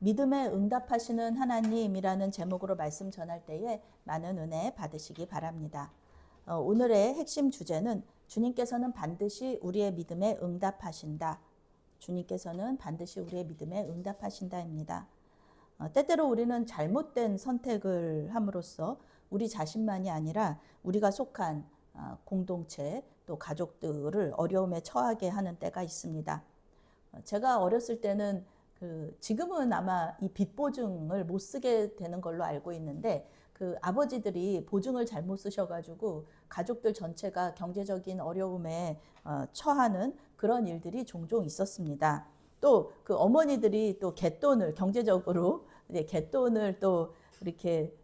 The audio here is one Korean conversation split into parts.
믿음에 응답하시는 하나님이라는 제목으로 말씀 전할 때에 많은 은혜 받으시기 바랍니다. 오늘의 핵심 주제는 주님께서는 반드시 우리의 믿음에 응답하신다. 주님께서는 반드시 우리의 믿음에 응답하신다입니다. 때때로 우리는 잘못된 선택을 함으로써 우리 자신만이 아니라 우리가 속한 공동체 또 가족들을 어려움에 처하게 하는 때가 있습니다. 제가 어렸을 때는 지금은 아마 이 빚 보증을 못 쓰게 되는 걸로 알고 있는데 아버지들이 보증을 잘못 쓰셔가지고 가족들 전체가 경제적인 어려움에 처하는 그런 일들이 종종 있었습니다. 또 어머니들이 또 갯돈을 경제적으로 갯돈을 또 이렇게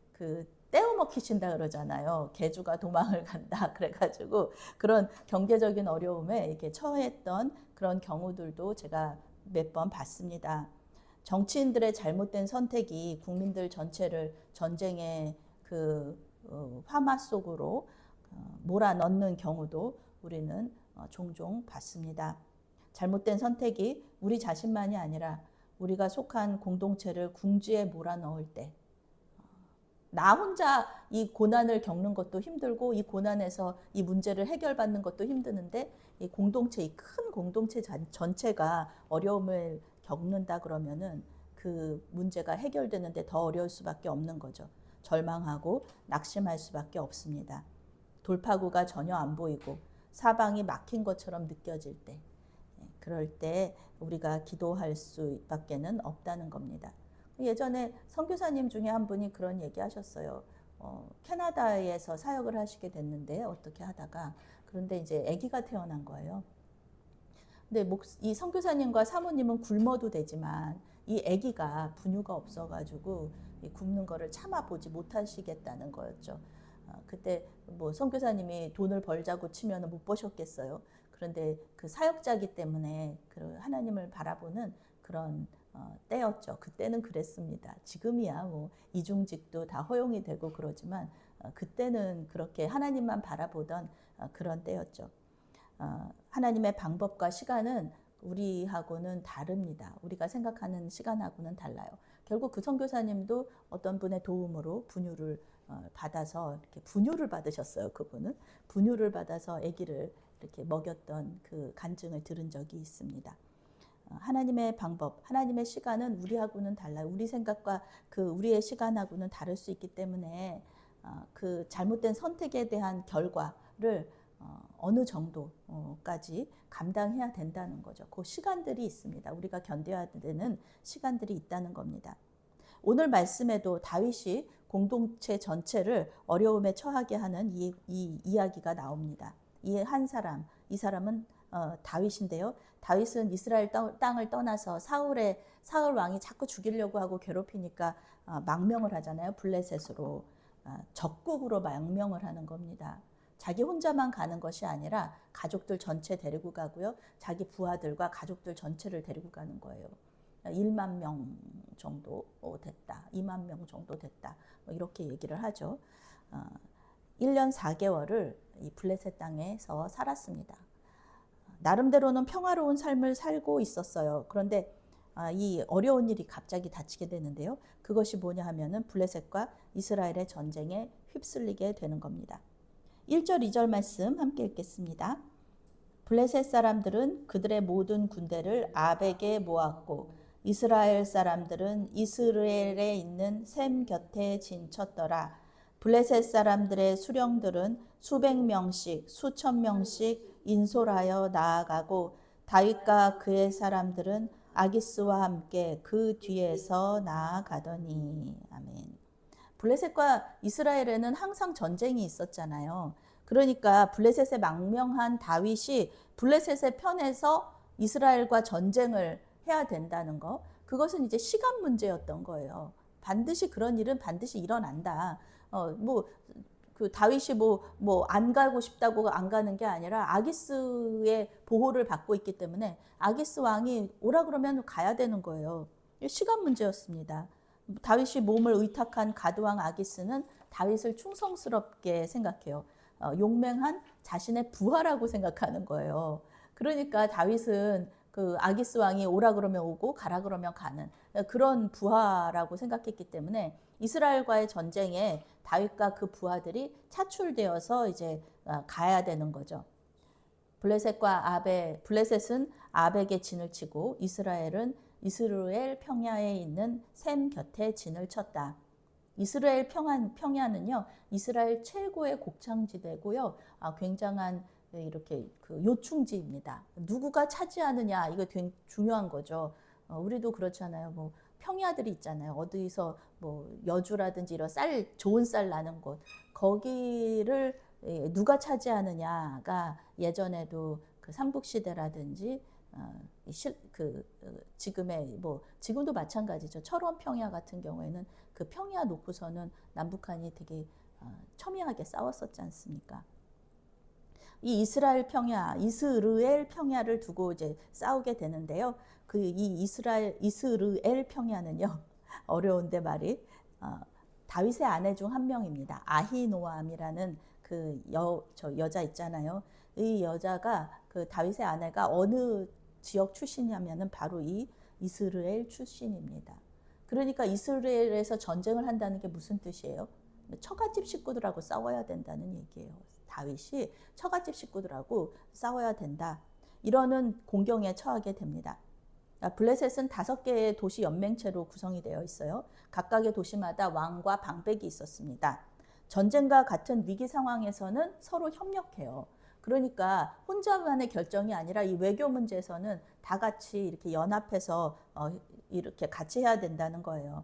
떼어 먹히신다 그러잖아요. 개주가 도망을 간다 그래가지고 그런 경제적인 어려움에 이렇게 처했던 그런 경우들도 제가 몇 번 봤습니다. 정치인들의 잘못된 선택이 국민들 전체를 전쟁의 화마 속으로 몰아넣는 경우도 우리는 종종 봤습니다. 잘못된 선택이 우리 자신만이 아니라 우리가 속한 공동체를 궁지에 몰아넣을 때 나 혼자 이 고난을 겪는 것도 힘들고 이 고난에서 이 문제를 해결받는 것도 힘드는데 이 큰 공동체 전체가 어려움을 겪는다 그러면은 그 문제가 해결되는데 더 어려울 수밖에 없는 거죠. 절망하고 낙심할 수밖에 없습니다. 돌파구가 전혀 안 보이고 사방이 막힌 것처럼 느껴질 때, 그럴 때 우리가 기도할 수밖에는 없다는 겁니다. 예전에 선교사님 중에 한 분이 그런 얘기 하셨어요. 캐나다에서 사역을 하시게 됐는데 어떻게 하다가 그런데 이제 아기가 태어난 거예요. 근데 이 선교사님과 사모님은 굶어도 되지만 이 아기가 분유가 없어가지고 굶는 거를 참아보지 못하시겠다는 거였죠. 그때 뭐 선교사님이 돈을 벌자고 치면 못 버셨겠어요. 그런데 사역자기 때문에 하나님을 바라보는 그런 때였죠. 그때는 그랬습니다. 지금이야 뭐 이중직도 다 허용이 되고 그러지만 그때는 그렇게 하나님만 바라보던 그런 때였죠. 하나님의 방법과 시간은 우리하고는 다릅니다. 우리가 생각하는 시간하고는 달라요. 결국 그 선교사님도 어떤 분의 도움으로 분유를 받아서 이렇게 분유를 받으셨어요. 그분은 분유를 받아서 아기를 이렇게 먹였던 그 간증을 들은 적이 있습니다. 하나님의 방법, 하나님의 시간은 우리하고는 달라요. 우리 생각과 우리의 시간하고는 다를 수 있기 때문에 잘못된 선택에 대한 결과를 어느 정도까지 감당해야 된다는 거죠. 그 시간들이 있습니다. 우리가 견뎌야 되는 시간들이 있다는 겁니다. 오늘 말씀에도 다윗이 공동체 전체를 어려움에 처하게 하는 이 이야기가 나옵니다. 이 사람은 다윗인데요. 다윗은 이스라엘 땅을 떠나서 사울 왕이 자꾸 죽이려고 하고 괴롭히니까 망명을 하잖아요. 블레셋으로 적국으로 망명을 하는 겁니다. 자기 혼자만 가는 것이 아니라 가족들 전체 데리고 가고요. 자기 부하들과 가족들 전체를 데리고 가는 거예요. 1만 명 정도 됐다. 2만 명 정도 됐다. 이렇게 얘기를 하죠. 1년 4개월을 이 블레셋 땅에서 살았습니다. 나름대로는 평화로운 삶을 살고 있었어요. 그런데 이 어려운 일이 갑자기 닥치게 되는데요. 그것이 뭐냐 하면은 블레셋과 이스라엘의 전쟁에 휩쓸리게 되는 겁니다. 1절, 2절 말씀 함께 읽겠습니다. 블레셋 사람들은 그들의 모든 군대를 아벡에 모았고 이스라엘 사람들은 이스라엘에 있는 셈 곁에 진쳤더라. 블레셋 사람들의 수령들은 수백 명씩 수천 명씩 인솔하여 나아가고 다윗과 그의 사람들은 아기스와 함께 그 뒤에서 나아가더니. 아멘. 블레셋과 이스라엘에는 항상 전쟁이 있었잖아요. 그러니까 블레셋에 망명한 다윗이 블레셋의 편에서 이스라엘과 전쟁을 해야 된다는 거, 그것은 이제 시간 문제였던 거예요. 반드시 그런 일은 반드시 일어난다. 다윗이 안 가고 싶다고 안 가는 게 아니라 아기스의 보호를 받고 있기 때문에 아기스 왕이 오라 그러면 가야 되는 거예요. 시간 문제였습니다. 다윗이 몸을 의탁한 가드왕 아기스는 다윗을 충성스럽게 생각해요. 용맹한 자신의 부하라고 생각하는 거예요. 그러니까 다윗은 그 아기스 왕이 오라 그러면 오고 가라 그러면 가는 그런 부하라고 생각했기 때문에 이스라엘과의 전쟁에 다윗과 그 부하들이 차출되어서 이제 가야 되는 거죠. 블레셋은 아벡에 진을 치고 이스라엘 평야에 있는 셈 곁에 진을 쳤다. 이스라엘 평야는요, 이스라엘 최고의 곡창지대고요, 굉장한 이렇게 그 요충지입니다. 누구가 차지하느냐, 이거 되게 중요한 거죠. 우리도 그렇잖아요. 뭐 평야들이 있잖아요. 어디서 뭐 여주라든지 이런 좋은 쌀 나는 곳, 거기를 누가 차지하느냐가 예전에도 그 삼국시대라든지 지금도 마찬가지죠. 철원 평야 같은 경우에는 그 평야 놓고서는 남북한이 되게 첨예하게 싸웠었지 않습니까? 이 이스라엘 평야를 두고 이제 싸우게 되는데요. 이스라엘 평야는요, 어려운데 말이, 다윗의 아내 중 한 명입니다. 아히노암이라는 그 여자 있잖아요. 이 여자가 그 다윗의 아내가 어느 지역 출신이냐면은 바로 이 이스라엘 출신입니다. 그러니까 이스라엘에서 전쟁을 한다는 게 무슨 뜻이에요? 처갓집 식구들하고 싸워야 된다는 얘기예요. 다윗이 처갓집 식구들하고 싸워야 된다. 이러는 공경에 처하게 됩니다. 블레셋은 5개의 도시 연맹체로 구성이 되어 있어요. 각각의 도시마다 왕과 방백이 있었습니다. 전쟁과 같은 위기 상황에서는 서로 협력해요. 그러니까 혼자만의 결정이 아니라 이 외교 문제에서는 다 같이 이렇게 연합해서 이렇게 같이 해야 된다는 거예요.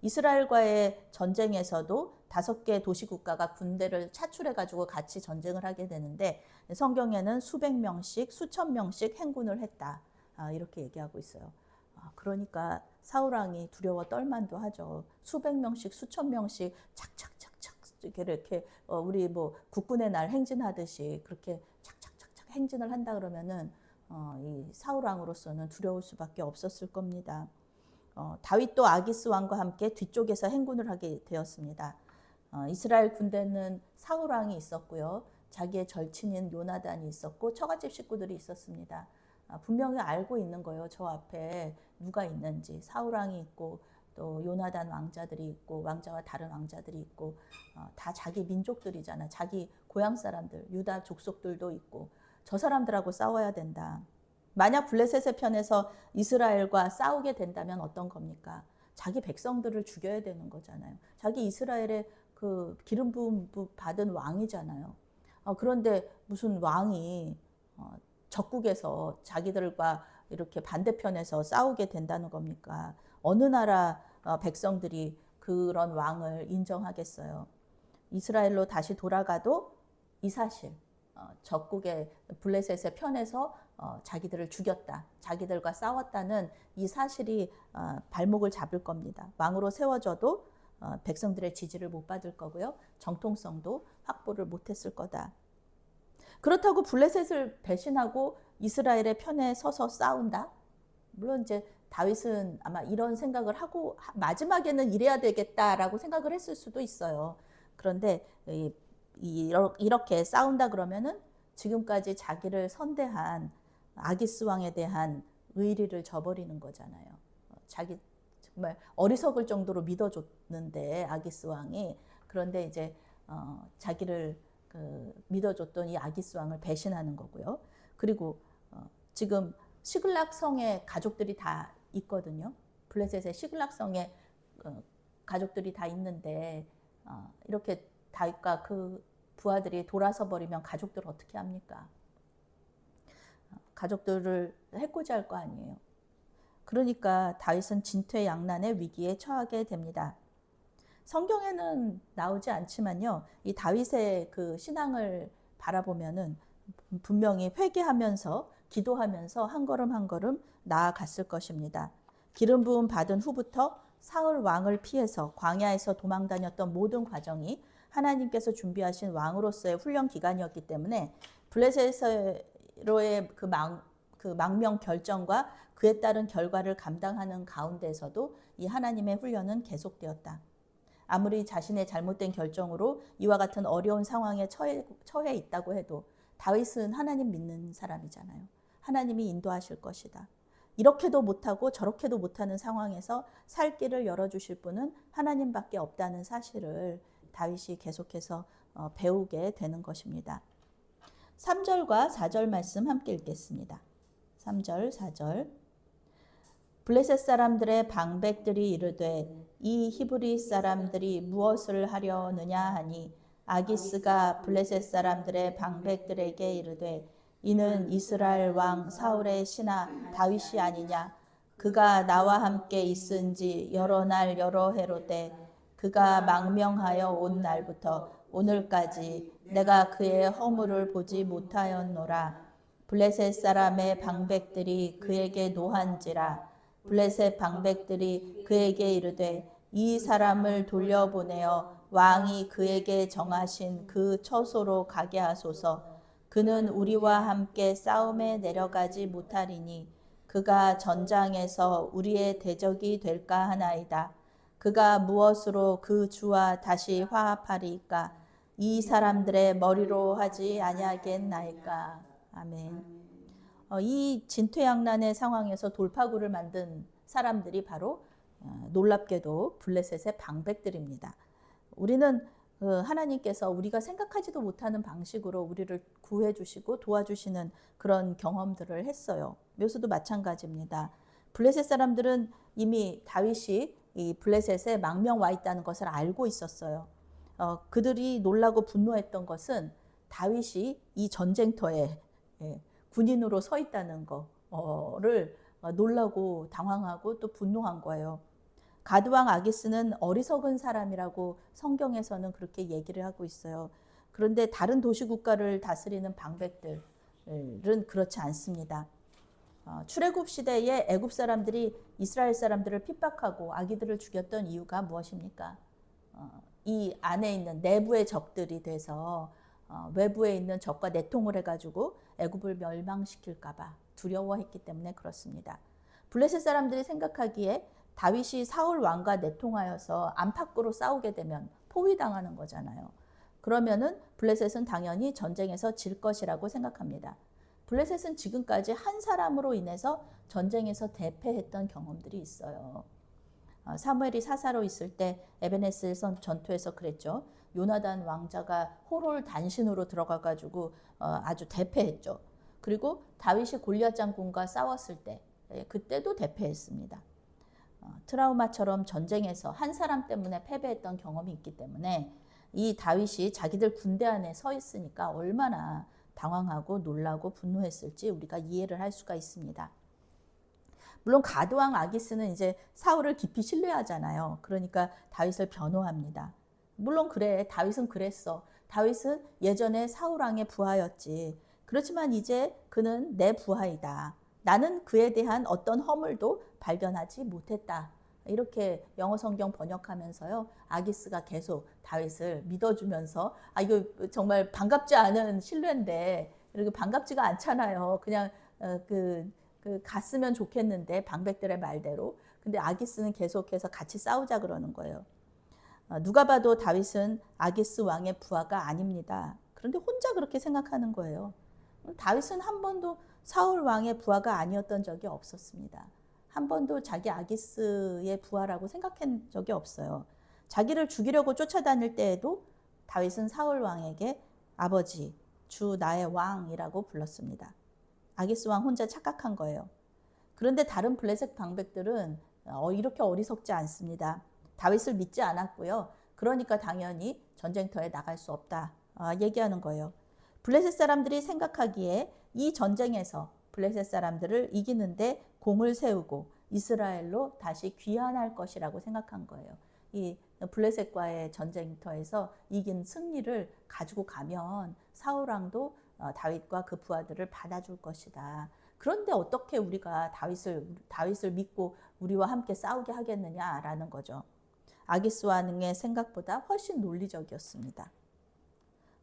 이스라엘과의 전쟁에서도 5개 도시국가가 군대를 차출해가지고 같이 전쟁을 하게 되는데 성경에는 수백 명씩, 수천 명씩 행군을 했다. 이렇게 얘기하고 있어요. 그러니까 사울왕이 두려워 떨만도 하죠. 수백 명씩, 수천 명씩 착착착착 이렇게 우리 뭐 국군의 날 행진하듯이 그렇게 착착착착 행진을 한다 그러면은 이 사울왕으로서는 두려울 수밖에 없었을 겁니다. 다윗도 아기스 왕과 함께 뒤쪽에서 행군을 하게 되었습니다. 이스라엘 군대는 사울 왕이 있었고요. 자기의 절친인 요나단이 있었고 처갓집 식구들이 있었습니다. 분명히 알고 있는 거예요. 저 앞에 누가 있는지. 사울 왕이 있고 또 요나단 왕자들이 있고 왕자와 다른 왕자들이 있고 다 자기 민족들이잖아. 자기 고향 사람들, 유다 족속들도 있고 저 사람들하고 싸워야 된다. 만약 블레셋의 편에서 이스라엘과 싸우게 된다면 어떤 겁니까? 자기 백성들을 죽여야 되는 거잖아요. 자기 이스라엘의 그 기름 부음 받은 왕이잖아요. 그런데 무슨 왕이 적국에서 자기들과 이렇게 반대편에서 싸우게 된다는 겁니까? 어느 나라 백성들이 그런 왕을 인정하겠어요? 이스라엘로 다시 돌아가도 이 사실, 적국의 블레셋의 편에서 자기들을 죽였다, 자기들과 싸웠다는 이 사실이 발목을 잡을 겁니다. 왕으로 세워져도 백성들의 지지를 못 받을 거고요. 정통성도 확보를 못했을 거다. 그렇다고 블레셋을 배신하고 이스라엘의 편에 서서 싸운다? 물론 이제 다윗은 아마 이런 생각을 하고 마지막에는 이래야 되겠다라고 생각을 했을 수도 있어요. 그런데 이렇게 싸운다 그러면은 지금까지 자기를 선대한 아기스 왕에 대한 의리를 저버리는 거잖아요. 자기 정말 어리석을 정도로 믿어줬는데 아기스 왕이, 그런데 이제 자기를 믿어줬던 이 아기스 왕을 배신하는 거고요. 그리고 지금 시글락 성에 가족들이 다 있거든요. 블레셋의 시글락 성에 가족들이 다 있는데 이렇게 다윗과 그 부하들이 돌아서 버리면 가족들 어떻게 합니까? 가족들을 해코지할 거 아니에요. 그러니까 다윗은 진퇴양난의 위기에 처하게 됩니다. 성경에는 나오지 않지만요, 이 다윗의 그 신앙을 바라보면은 분명히 회개하면서 기도하면서 한 걸음 한 걸음 나아갔을 것입니다. 기름 부음 받은 후부터 사울 왕을 피해서 광야에서 도망 다녔던 모든 과정이 하나님께서 준비하신 왕으로서의 훈련 기간이었기 때문에 블레셋에서의 그 망명 결정과 그에 따른 결과를 감당하는 가운데서도 이 하나님의 훈련은 계속되었다. 아무리 자신의 잘못된 결정으로 이와 같은 어려운 상황에 처해 있다고 해도 다윗은 하나님 믿는 사람이잖아요. 하나님이 인도하실 것이다. 이렇게도 못하고 저렇게도 못하는 상황에서 살 길을 열어주실 분은 하나님밖에 없다는 사실을 다윗이 계속해서 배우게 되는 것입니다. 3절과 4절 말씀 함께 읽겠습니다. 3절, 4절. 블레셋 사람들의 방백들이 이르되 이 히브리 사람들이 무엇을 하려느냐 하니 아기스가 블레셋 사람들의 방백들에게 이르되 이는 이스라엘 왕 사울의 신하 다윗이 아니냐. 그가 나와 함께 있은지 여러 날 여러 해로되 그가 망명하여 온 날부터 오늘까지 내가 그의 허물을 보지 못하였노라. 블레셋 사람의 방백들이 그에게 노한지라. 블레셋 방백들이 그에게 이르되 이 사람을 돌려보내어 왕이 그에게 정하신 그 처소로 가게 하소서. 그는 우리와 함께 싸움에 내려가지 못하리니 그가 전장에서 우리의 대적이 될까 하나이다. 그가 무엇으로 그 주와 다시 화합하리이까? 이 사람들의 머리로 하지 아니하겠나이까? 아멘. 이 진퇴양난의 상황에서 돌파구를 만든 사람들이 바로 놀랍게도 블레셋의 방백들입니다. 우리는 하나님께서 우리가 생각하지도 못하는 방식으로 우리를 구해주시고 도와주시는 그런 경험들을 했어요. 묘수도 마찬가지입니다. 블레셋 사람들은 이미 다윗이 이 블레셋에 망명 와 있다는 것을 알고 있었어요. 그들이 놀라고 분노했던 것은 다윗이 이 전쟁터에 군인으로 서 있다는 거를 놀라고 당황하고 또 분노한 거예요. 가드왕 아기스는 어리석은 사람이라고 성경에서는 그렇게 얘기를 하고 있어요. 그런데 다른 도시국가를 다스리는 방백들은 그렇지 않습니다. 출애굽 시대에 애굽 사람들이 이스라엘 사람들을 핍박하고 아기들을 죽였던 이유가 무엇입니까? 이 안에 있는 내부의 적들이 돼서 외부에 있는 적과 내통을 해가지고 애굽을 멸망시킬까 봐 두려워했기 때문에 그렇습니다. 블레셋 사람들이 생각하기에 다윗이 사울 왕과 내통하여서 안팎으로 싸우게 되면 포위당하는 거잖아요. 그러면은 블레셋은 당연히 전쟁에서 질 것이라고 생각합니다. 블레셋은 지금까지 한 사람으로 인해서 전쟁에서 대패했던 경험들이 있어요. 사무엘이 사사로 있을 때 에베네스 전투에서 그랬죠. 요나단 왕자가 호롤 단신으로 들어가가지고 아주 대패했죠. 그리고 다윗이 골리앗 장군과 싸웠을 때 그때도 대패했습니다. 트라우마처럼 전쟁에서 한 사람 때문에 패배했던 경험이 있기 때문에 이 다윗이 자기들 군대 안에 서 있으니까 얼마나 당황하고 놀라고 분노했을지 우리가 이해를 할 수가 있습니다. 물론 가드왕 아기스는 이제 사울을 깊이 신뢰하잖아요. 그러니까 다윗을 변호합니다. 물론 그래, 다윗은 그랬어. 다윗은 예전에 사울 왕의 부하였지. 그렇지만 이제 그는 내 부하이다. 나는 그에 대한 어떤 허물도 발견하지 못했다. 이렇게 영어 성경 번역하면서요. 아기스가 계속 다윗을 믿어주면서 이거 정말 반갑지 않은 신뢰인데 이렇게 반갑지가 않잖아요. 그냥 갔으면 좋겠는데 방백들의 말대로. 근데 아기스는 계속해서 같이 싸우자 그러는 거예요. 누가 봐도 다윗은 아기스 왕의 부하가 아닙니다. 그런데 혼자 그렇게 생각하는 거예요. 다윗은 한 번도 사울 왕의 부하가 아니었던 적이 없었습니다. 한 번도 자기 아기스의 부하라고 생각한 적이 없어요. 자기를 죽이려고 쫓아다닐 때에도 다윗은 사울 왕에게 아버지, 주 나의 왕이라고 불렀습니다. 아기스 왕 혼자 착각한 거예요. 그런데 다른 블레셋 방백들은 이렇게 어리석지 않습니다. 다윗을 믿지 않았고요. 그러니까 당연히 전쟁터에 나갈 수 없다 얘기하는 거예요. 블레셋 사람들이 생각하기에 이 전쟁에서 블레셋 사람들을 이기는데 공을 세우고 이스라엘로 다시 귀환할 것이라고 생각한 거예요. 이 블레셋과의 전쟁터에서 이긴 승리를 가지고 가면 사울 왕도 다윗과 그 부하들을 받아줄 것이다. 그런데 어떻게 우리가 다윗을 믿고 우리와 함께 싸우게 하겠느냐라는 거죠. 아기스 왕의 생각보다 훨씬 논리적이었습니다.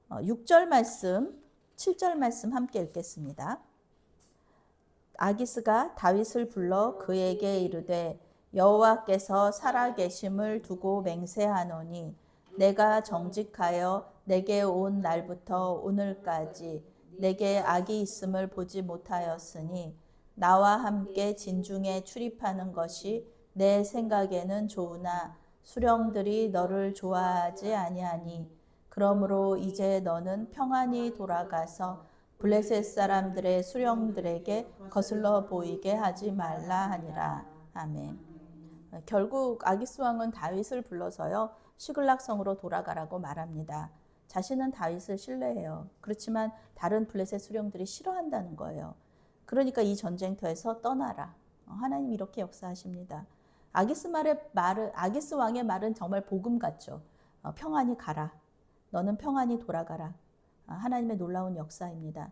6절 말씀, 7절 말씀 함께 읽겠습니다. 아기스가 다윗을 불러 그에게 이르되 여호와께서 살아계심을 두고 맹세하노니 내가 정직하여 내게 온 날부터 오늘까지 내게 악이 있음을 보지 못하였으니 나와 함께 진중에 출입하는 것이 내 생각에는 좋으나 수령들이 너를 좋아하지 아니하니 그러므로 이제 너는 평안히 돌아가서 블레셋 사람들의 수령들에게 거슬러 보이게 하지 말라 하니라. 아멘. 결국 아기스 왕은 다윗을 불러서요 시글락성으로 돌아가라고 말합니다. 자신은 다윗을 신뢰해요. 그렇지만 다른 블레셋 수령들이 싫어한다는 거예요. 그러니까 이 전쟁터에서 떠나라. 하나님 이렇게 역사하십니다. 아기스 왕의 말은 정말 복음 같죠. 평안히 가라. 너는 평안히 돌아가라. 하나님의 놀라운 역사입니다.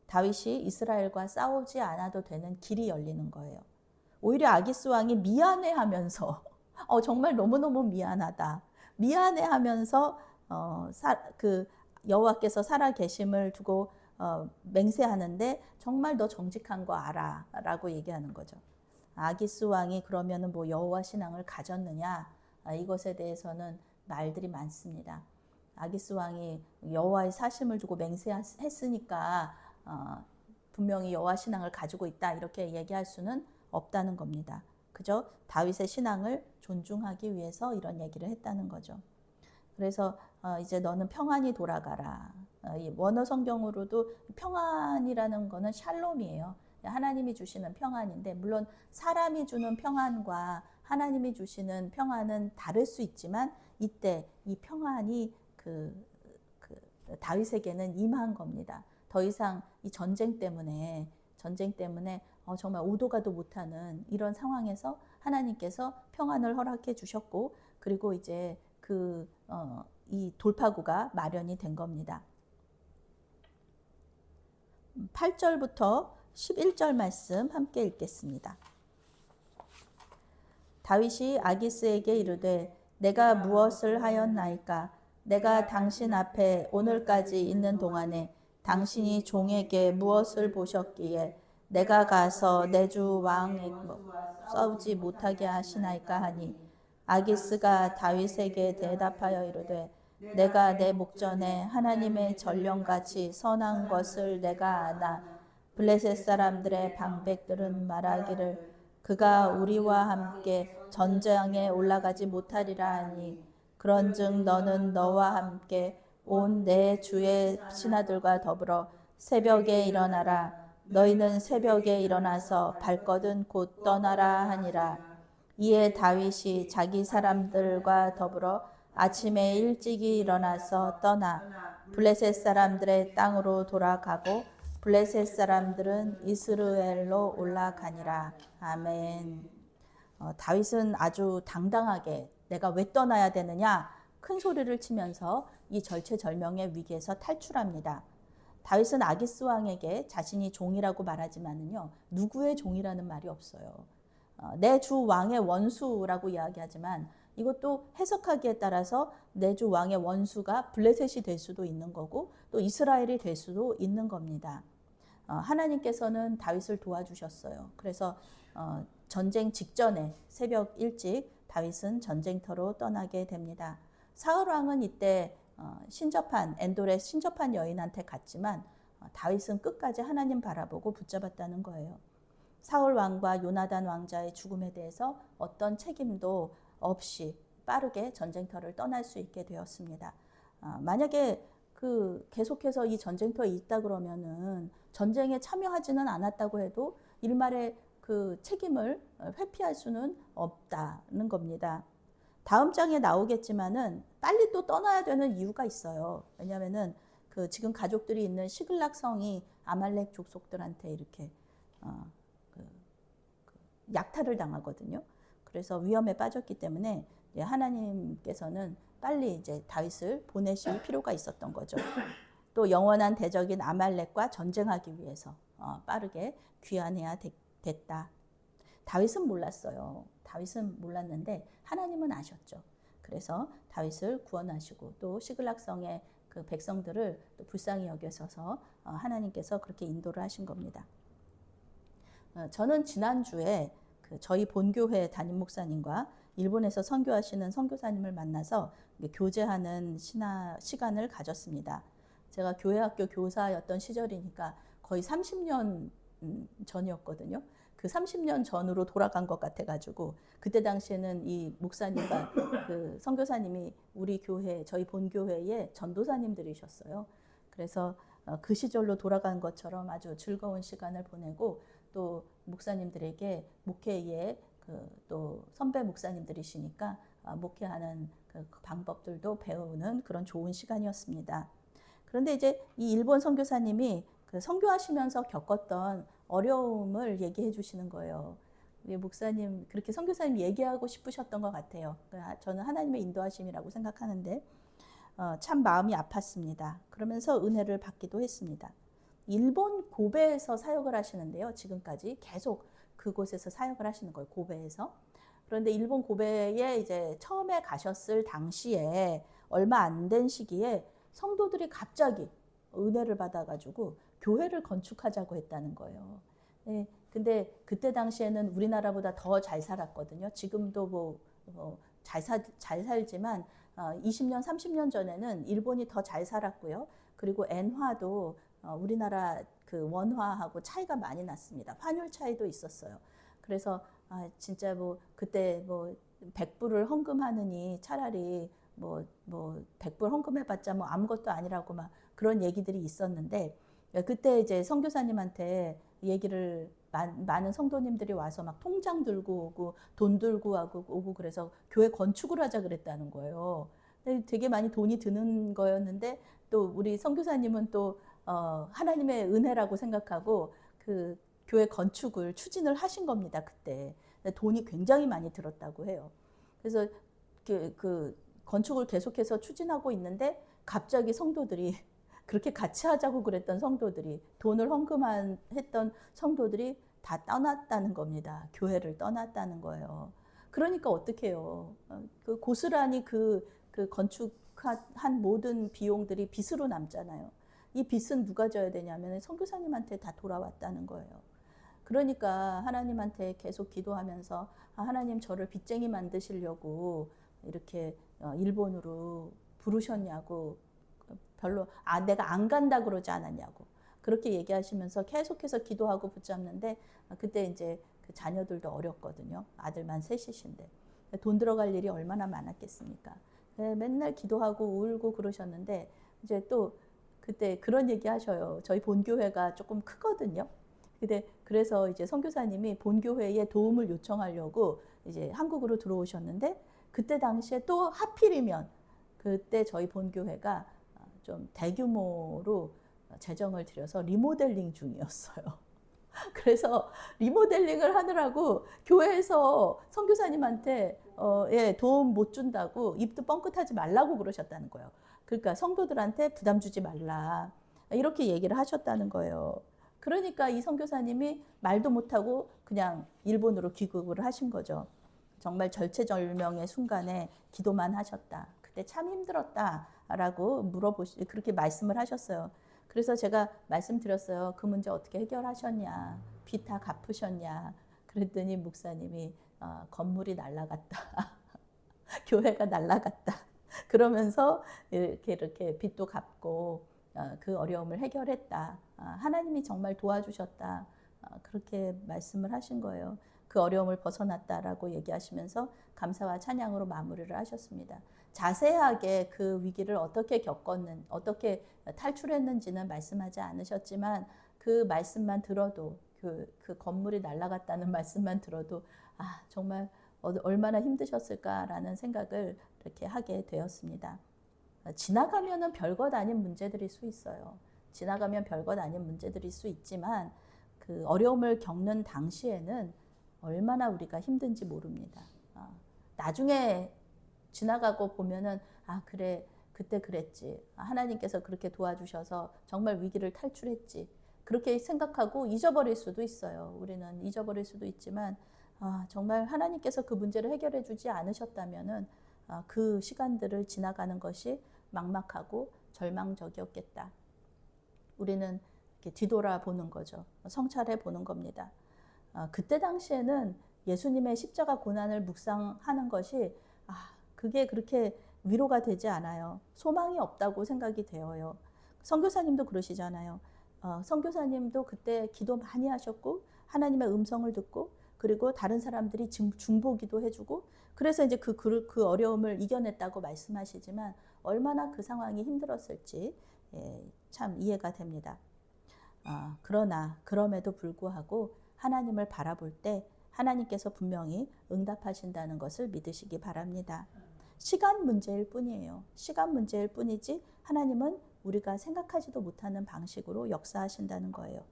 다윗이 이스라엘과 싸우지 않아도 되는 길이 열리는 거예요. 오히려 아기스 왕이 미안해하면서 정말 너무너무 미안하다. 미안해하면서 여호와께서 살아 계심을 두고 맹세하는데 정말 너 정직한 거 알아 라고 얘기하는 거죠. 아기스 왕이 그러면은 뭐 여호와 신앙을 가졌느냐 이것에 대해서는 말들이 많습니다. 아기스 왕이 여호와의 사심을 두고 맹세했으니까 분명히 여호와 신앙을 가지고 있다 이렇게 얘기할 수는 없다는 겁니다. 그저 다윗의 신앙을 존중하기 위해서 이런 얘기를 했다는 거죠. 그래서 이제 너는 평안히 돌아가라. 원어 성경으로도 평안이라는 거는 샬롬이에요. 하나님이 주시는 평안인데 물론 사람이 주는 평안과 하나님이 주시는 평안은 다를 수 있지만 이때 이 평안이 다윗에게는 임한 겁니다. 더 이상 이 전쟁 때문에 정말 오도 가도 못하는 이런 상황에서 하나님께서 평안을 허락해 주셨고 그리고 이제 이 돌파구가 마련이 된 겁니다. 8절부터 11절 말씀 함께 읽겠습니다. 다윗이 아기스에게 이르되 내가 무엇을 하였나이까 내가 당신 앞에 오늘까지 있는 동안에 당신이 종에게 무엇을 보셨기에 내가 가서 내 주 왕과 싸우지 못하게 하시나이까 하니 아기스가 다윗에게 대답하여 이르되 내가 내 목전에 하나님의 전령같이 선한 것을 내가 아나 블레셋 사람들의 방백들은 말하기를 그가 우리와 함께 전장에 올라가지 못하리라 하니 그런즉 너는 너와 함께 온 내 주의 신하들과 더불어 새벽에 일어나라. 너희는 새벽에 일어나서 발거든 곧 떠나라 하니라. 이에 다윗이 자기 사람들과 더불어 아침에 일찍이 일어나서 떠나 블레셋 사람들의 땅으로 돌아가고 블레셋 사람들은 이스라엘로 올라가니라. 아멘. 다윗은 아주 당당하게 내가 왜 떠나야 되느냐 큰 소리를 치면서 이 절체절명의 위기에서 탈출합니다. 다윗은 아기스 왕에게 자신이 종이라고 말하지만은요 누구의 종이라는 말이 없어요. 내 주 왕의 원수라고 이야기하지만 이것도 해석하기에 따라서 내 주 왕의 원수가 블레셋이 될 수도 있는 거고 또 이스라엘이 될 수도 있는 겁니다. 하나님께서는 다윗을 도와주셨어요. 그래서 전쟁 직전에 새벽 일찍 다윗은 전쟁터로 떠나게 됩니다. 사울 왕은 이때 엔돌의 신접한 여인한테 갔지만 다윗은 끝까지 하나님 바라보고 붙잡았다는 거예요. 사울 왕과 요나단 왕자의 죽음에 대해서 어떤 책임도 없이 빠르게 전쟁터를 떠날 수 있게 되었습니다. 만약에 계속해서 이 전쟁터에 있다 그러면은 전쟁에 참여하지는 않았다고 해도 일말의 책임을 회피할 수는 없다는 겁니다. 다음 장에 나오겠지만은 빨리 또 떠나야 되는 이유가 있어요. 왜냐하면은 지금 가족들이 있는 시글락 성이 아말렉 족속들한테 이렇게 약탈을 당하거든요. 그래서 위험에 빠졌기 때문에 하나님께서는 빨리 이제 다윗을 보내실 필요가 있었던 거죠. 또 영원한 대적인 아말렉과 전쟁하기 위해서 빠르게 귀환해야 됐다. 다윗은 몰랐어요. 다윗은 몰랐는데 하나님은 아셨죠. 그래서 다윗을 구원하시고 또 시글락 성의 백성들을 또 불쌍히 여겨서 하나님께서 그렇게 인도를 하신 겁니다. 저는 지난주에 저희 본교회 담임 목사님과 일본에서 선교하시는 선교사님을 만나서 교제하는 시간을 가졌습니다. 제가 교회학교 교사였던 시절이니까 거의 30년 전이었거든요. 그 30년 전으로 돌아간 것 같아가지고 그때 당시에는 이 목사님과 그 선교사님이 우리 교회 저희 본교회의 전도사님들이셨어요. 그래서 그 시절로 돌아간 것처럼 아주 즐거운 시간을 보내고 또 목사님들에게 목회의 또 선배 목사님들이시니까 목회하는 그 방법들도 배우는 그런 좋은 시간이었습니다. 그런데 이제 이 일본 선교사님이 그 선교하시면서 겪었던 어려움을 얘기해 주시는 거예요. 우리 목사님 그렇게 선교사님 얘기하고 싶으셨던 것 같아요. 저는 하나님의 인도하심이라고 생각하는데 참 마음이 아팠습니다. 그러면서 은혜를 받기도 했습니다. 일본 고베에서 사역을 하시는데요. 지금까지 계속 그곳에서 사역을 하시는 거예요. 고베에서. 그런데 일본 고베에 이제 처음에 가셨을 당시에 얼마 안 된 시기에 성도들이 갑자기 은혜를 받아가지고 교회를 건축하자고 했다는 거예요. 네, 근데 그때 당시에는 우리나라보다 더 잘 살았거든요. 지금도 잘 살지만 20년, 30년 전에는 일본이 더 잘 살았고요. 그리고 엔화도 우리나라 그 원화하고 차이가 많이 났습니다. 환율 차이도 있었어요. 그래서 진짜 그때 100불을 헌금하느니 차라리 100불 헌금해봤자 아무것도 아니라고 막 그런 얘기들이 있었는데 그때 이제 선교사님한테 얘기를 많은 성도님들이 와서 막 통장 들고 오고 돈 들고 오고 그래서 교회 건축을 하자 그랬다는 거예요. 되게 많이 돈이 드는 거였는데 또 우리 선교사님은 또 하나님의 은혜라고 생각하고 그 교회 건축을 추진을 하신 겁니다. 그때 돈이 굉장히 많이 들었다고 해요. 그래서 그 건축을 계속해서 추진하고 있는데 갑자기 성도들이 그렇게 같이 하자고 그랬던 성도들이 돈을 헌금했던 성도들이 다 떠났다는 겁니다. 교회를 떠났다는 거예요. 그러니까 어떻게 해요? 그 고스란히 그 건축한 모든 비용들이 빚으로 남잖아요. 이 빚은 누가 져야 되냐면 선교사님한테 다 돌아왔다는 거예요. 그러니까 하나님한테 계속 기도하면서 하나님 저를 빚쟁이 만드시려고 이렇게 일본으로 부르셨냐고 별로 내가 안 간다 그러지 않았냐고 그렇게 얘기하시면서 계속해서 기도하고 붙잡는데 그때 이제 그 자녀들도 어렸거든요. 아들만 셋이신데 돈 들어갈 일이 얼마나 많았겠습니까? 맨날 기도하고 울고 그러셨는데 이제 또 그때 그런 얘기 하셔요. 저희 본교회가 조금 크거든요. 근데 그래서 이제 선교사님이 본교회에 도움을 요청하려고 이제 한국으로 들어오셨는데 그때 당시에 또 하필이면 그때 저희 본교회가 좀 대규모로 재정을 들여서 리모델링 중이었어요. 그래서 리모델링을 하느라고 교회에서 선교사님한테 도움 못 준다고 입도 뻥끗하지 말라고 그러셨다는 거예요. 그러니까 성도들한테 부담 주지 말라 이렇게 얘기를 하셨다는 거예요. 그러니까 이 선교사님이 말도 못하고 그냥 일본으로 귀국을 하신 거죠. 정말 절체절명의 순간에 기도만 하셨다. 그때 참 힘들었다라고 그렇게 말씀을 하셨어요. 그래서 제가 말씀드렸어요. 그 문제 어떻게 해결하셨냐? 빚 다 갚으셨냐? 그랬더니 목사님이 건물이 날라갔다. 교회가 날라갔다. 그러면서 이렇게 빚도 갚고 그 어려움을 해결했다. 하나님이 정말 도와주셨다. 그렇게 말씀을 하신 거예요. 그 어려움을 벗어났다라고 얘기하시면서 감사와 찬양으로 마무리를 하셨습니다. 자세하게 그 위기를 어떻게 어떻게 탈출했는지는 말씀하지 않으셨지만 그 말씀만 들어도 그 건물이 날아갔다는 말씀만 들어도 정말 얼마나 힘드셨을까라는 생각을 이렇게 하게 되었습니다. 지나가면은 별것 아닌 문제들일 수 있어요. 지나가면 별것 아닌 문제들일 수 있지만 그 어려움을 겪는 당시에는 얼마나 우리가 힘든지 모릅니다. 나중에 지나가고 보면은 그래 그때 그랬지. 하나님께서 그렇게 도와주셔서 정말 위기를 탈출했지. 그렇게 생각하고 잊어버릴 수도 있어요. 우리는 잊어버릴 수도 있지만 정말 하나님께서 그 문제를 해결해 주지 않으셨다면은 그 시간들을 지나가는 것이 막막하고 절망적이었겠다. 우리는 이렇게 뒤돌아보는 거죠. 성찰해 보는 겁니다. 그때 당시에는 예수님의 십자가 고난을 묵상하는 것이 그게 그렇게 위로가 되지 않아요. 소망이 없다고 생각이 되어요. 선교사님도 그러시잖아요. 선교사님도 그때 기도 많이 하셨고 하나님의 음성을 듣고 그리고 다른 사람들이 중보기도 해주고 그래서 이제 그 어려움을 이겨냈다고 말씀하시지만 얼마나 그 상황이 힘들었을지 참 이해가 됩니다. 그러나 그럼에도 불구하고 하나님을 바라볼 때 하나님께서 분명히 응답하신다는 것을 믿으시기 바랍니다. 시간 문제일 뿐이에요. 시간 문제일 뿐이지 하나님은 우리가 생각하지도 못하는 방식으로 역사하신다는 거예요.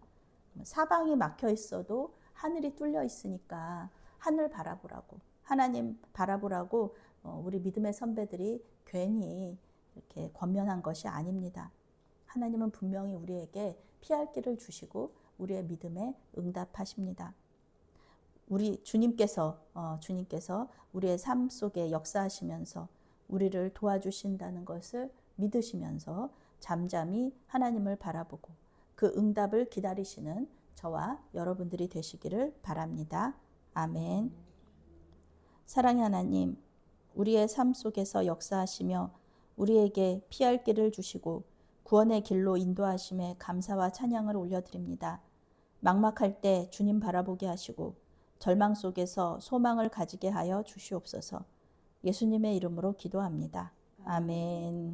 사방이 막혀 있어도 하늘이 뚫려 있으니까 하늘 바라보라고, 하나님 바라보라고 우리 믿음의 선배들이 괜히 이렇게 권면한 것이 아닙니다. 하나님은 분명히 우리에게 피할 길을 주시고 우리의 믿음에 응답하십니다. 우리 주님께서 우리의 삶 속에 역사하시면서 우리를 도와주신다는 것을 믿으시면서 잠잠히 하나님을 바라보고 그 응답을 기다리시는 저와 여러분들이 되시기를 바랍니다. 아멘. 사랑의 하나님, 우리의 삶 속에서 역사하시며 우리에게 피할 길을 주시고 구원의 길로 인도하심에 감사와 찬양을 올려드립니다. 막막할 때 주님 바라보게 하시고 절망 속에서 소망을 가지게 하여 주시옵소서. 예수님의 이름으로 기도합니다. 아멘.